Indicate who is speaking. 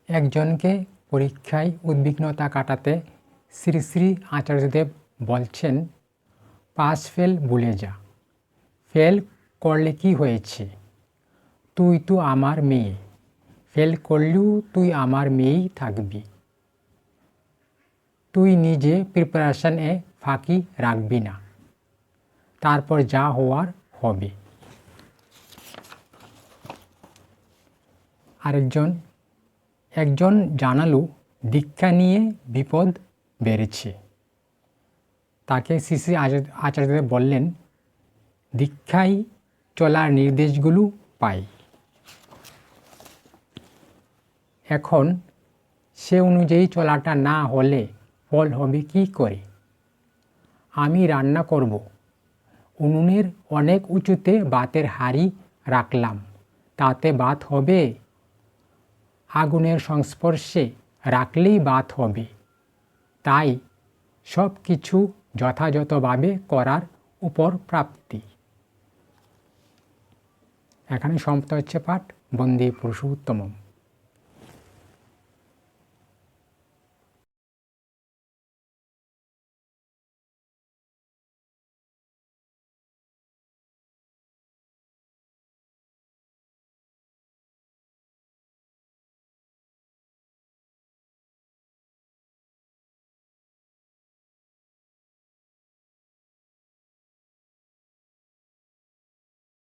Speaker 1: একজনকে পরীক্ষায় উদ্বিগ্নতা কাটাতে শ্রী শ্রী আচার্যদেব বলছেন, পাস ফেল ভুলে যা। ফেল করলে কি হয়েছে? তুই তো আমার মেয়ে। ফেল করলেও তুই আমার মেয়েই থাকবি। তুই নিজে প্রিপারেশনে ফাঁকি রাখবি না। তারপর যা হওয়ার হবে। একজন জানালো দীক্ষা নিয়ে বিপদ বেড়েছে। তাকে শ্রী শ্রী আচার্যদেব বললেন, দীক্ষায় চলার নির্দেশগুলো পাই। এখন সে অনুযায়ী চলাটা না হলে ফল হবে কি করে? আমি রান্না করব। উনুনের অনেক উঁচুতে ভাতের হাঁড়ি রাখলাম, তাতে ভাত হবে? আগুনের সংস্পর্শে রাখলেই ভাত হবে। তাই সব কিছু যথাযথভাবে করার উপর প্রাপ্তি। এখানে সমাপ্ত হচ্ছে পাঠ। বন্দে পুরুষোত্তমম।